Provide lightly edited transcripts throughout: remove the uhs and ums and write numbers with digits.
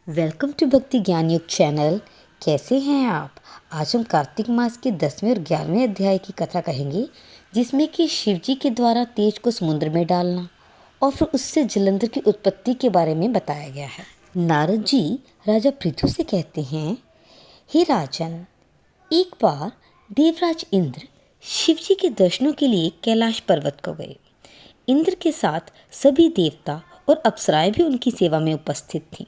Welcome to भक्ति ज्ञान युग चैनल। कैसे हैं आप? आज हम कार्तिक मास के 10वें और 11वें अध्याय की कथा कहेंगे, जिसमें कि शिव जी के द्वारा तेज को समुद्र में डालना और फिर उससे जलंधर की उत्पत्ति के बारे में बताया गया है। नारद जी राजा पृथु से कहते हैं, हे राजन, एक बार देवराज इंद्र शिव जी के दर्शनों के लिए कैलाश पर्वत को गए। इंद्र के साथ सभी देवता और अप्सराएं भी उनकी सेवा में उपस्थित थीं।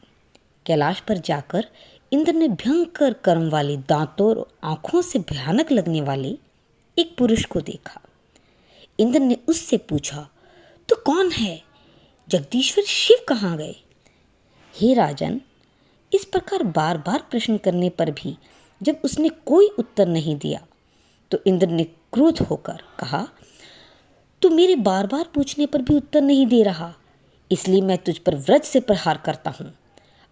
कैलाश पर जाकर इंद्र ने भयंकर कर्म वाले दांतों और आंखों से भयानक लगने वाले एक पुरुष को देखा। इंद्र ने उससे पूछा, तो कौन है? जगदीश्वर शिव कहाँ गए? हे राजन, इस प्रकार बार बार प्रश्न करने पर भी जब उसने कोई उत्तर नहीं दिया तो इंद्र ने क्रोध होकर कहा, तू मेरे बार बार पूछने पर भी उत्तर नहीं दे रहा, इसलिए मैं तुझ पर वज्र से प्रहार करता हूँ।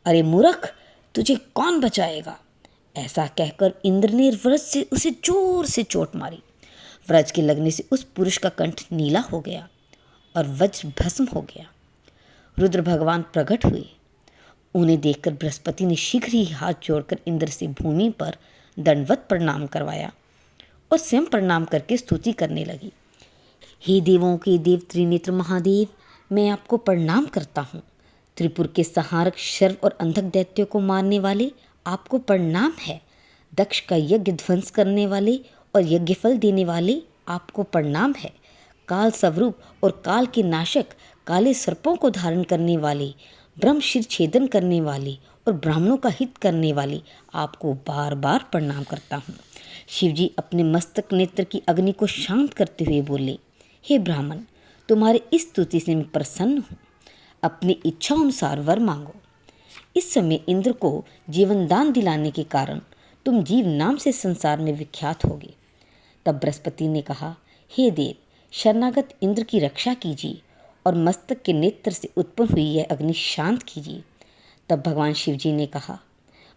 अरे मूर्ख, तुझे कौन बचाएगा? ऐसा कहकर इंद्र ने वज्र से उसे जोर से चोट मारी। वज्र के लगने से उस पुरुष का कंठ नीला हो गया और वज्र भस्म हो गया। रुद्र भगवान प्रकट हुए। उन्हें देखकर बृहस्पति ने शीघ्र ही हाथ जोड़कर इंद्र से भूमि पर दंडवत प्रणाम करवाया और स्वयं प्रणाम करके स्तुति करने लगी। हे देवों के देव त्रिनेत्र महादेव, मैं आपको प्रणाम करता हूँ। त्रिपुर के संहारक शर्व और अंधक दैत्यों को मारने वाले आपको प्रणाम है। दक्ष का यज्ञ ध्वंस करने वाले और यज्ञ फल देने वाले आपको प्रणाम है। काल स्वरूप और काल के नाशक काले सर्पों को धारण करने वाले, ब्रह्म शिर छेदन करने वाले और ब्राह्मणों का हित करने वाले आपको बार बार प्रणाम करता हूँ। शिवजी अपने मस्तक नेत्र की अग्नि को शांत करते हुए बोले, हे ब्राह्मण, तुम्हारे इस स्तुति से मैं प्रसन्न हूँ। अपनी इच्छा अनुसार वर मांगो। इस समय इंद्र को जीवन दान दिलाने के कारण तुम जीव नाम से संसार में विख्यात होगे। तब बृहस्पति ने कहा, हे देव, शरणागत इंद्र की रक्षा कीजिए और मस्तक के नेत्र से उत्पन्न हुई यह अग्नि शांत कीजिए। तब भगवान शिव जी ने कहा,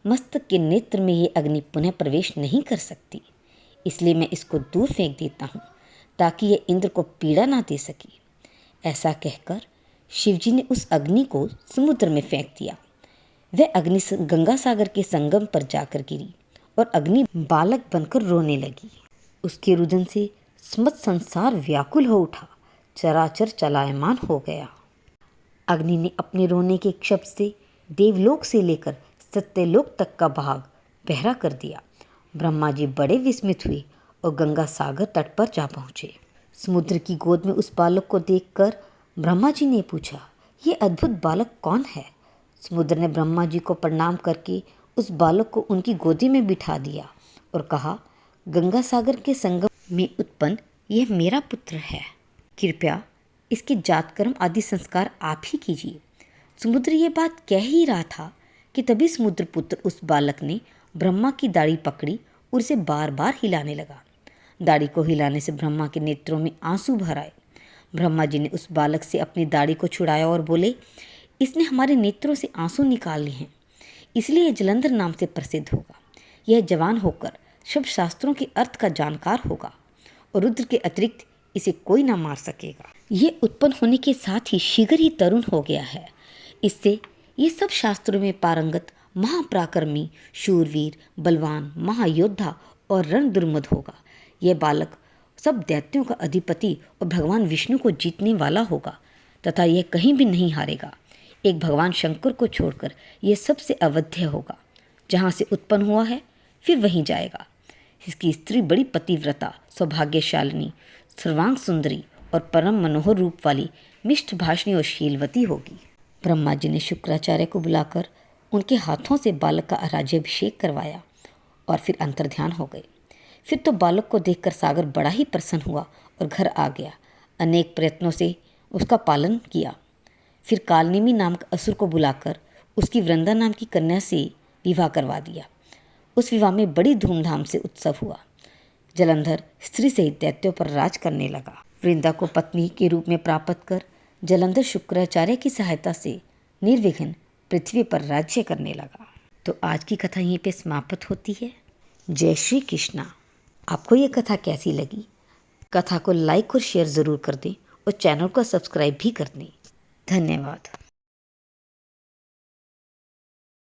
मस्तक के नेत्र में ये अग्नि पुनः प्रवेश नहीं कर सकती, इसलिए मैं इसको दूर फेंक देता हूँ ताकि यह इंद्र को पीड़ा ना दे सके। ऐसा कहकर शिवजी ने उस अग्नि को समुद्र में फेंक दिया। वह अग्नि गंगा सागर के संगम पर जाकर गिरी और अग्नि बालक बनकर रोने लगी। उसके रुदन से समस्त संसार व्याकुल हो उठा, चराचर चलायमान हो गया। अग्नि ने अपने रोने के शब्द से देवलोक से लेकर सत्यलोक तक का भाग बहरा कर दिया। ब्रह्मा जी बड़े विस्मित हुए और गंगा सागर तट पर जा पहुँचे। समुद्र की गोद में उस बालक को देखकर ब्रह्मा जी ने पूछा, ये अद्भुत बालक कौन है? समुद्र ने ब्रह्मा जी को प्रणाम करके उस बालक को उनकी गोदी में बिठा दिया और कहा, गंगा सागर के संगम में उत्पन्न यह मेरा पुत्र है। कृपया इसके जातकर्म आदि संस्कार आप ही कीजिए। समुद्र ये बात कह ही रहा था कि तभी समुद्र पुत्र उस बालक ने ब्रह्मा की दाढ़ी पकड़ी और उसे बार बार हिलाने लगा। दाढ़ी को हिलाने से ब्रह्मा के नेत्रों में आंसू भर आए। ब्रह्मा जी ने उस बालक से अपनी दाढ़ी को छुड़ाया और बोले, इसने हमारे नेत्रों से आंसू निकाले हैं, इसलिए यह जलंधर नाम से प्रसिद्ध होगा। यह जवान होकर सब शास्त्रों के अर्थ का जानकार होगा और रुद्र के अतिरिक्त इसे कोई ना मार सकेगा। ये उत्पन्न होने के साथ ही शीघ्र ही तरुण हो गया है। इससे ये सब शास्त्रों में पारंगत, महापराक्रमी, शूरवीर, बलवान, महायोद्धा और रण दुर्मद होगा। यह बालक सब दैत्यों का अधिपति और भगवान विष्णु को जीतने वाला होगा तथा यह कहीं भी नहीं हारेगा। एक भगवान शंकर को छोड़कर यह सबसे अवध्य होगा। जहाँ से उत्पन्न हुआ है फिर वहीं जाएगा। इसकी स्त्री बड़ी पतिव्रता, सौभाग्यशालिनी, सर्वांग सुंदरी और परम मनोहर रूप वाली मिष्ट भाषणी और शीलवती होगी। ब्रह्मा जी ने शुक्राचार्य को बुलाकर उनके हाथों से बालक का राज्याभिषेक करवाया और फिर अंतर्ध्यान हो गए। फिर तो बालक को देखकर सागर बड़ा ही प्रसन्न हुआ और घर आ गया। अनेक प्रयत्नों से उसका पालन किया। फिर कालनेमी नामक असुर को बुलाकर उसकी वृंदा नाम की कन्या से विवाह करवा दिया। उस विवाह में बड़ी धूमधाम से उत्सव हुआ। जलंधर स्त्री सहित दैत्यों पर राज करने लगा। वृंदा को पत्नी के रूप में प्राप्त कर जलंधर शुक्राचार्य की सहायता से निर्विघ्न पृथ्वी पर राज्य करने लगा। तो आज की कथा यहीं पे समाप्त होती है। जय श्री कृष्णा। आपको ये कथा कैसी लगी? कथा को लाइक और शेयर ज़रूर कर दें और चैनल को सब्सक्राइब भी कर दें। धन्यवाद।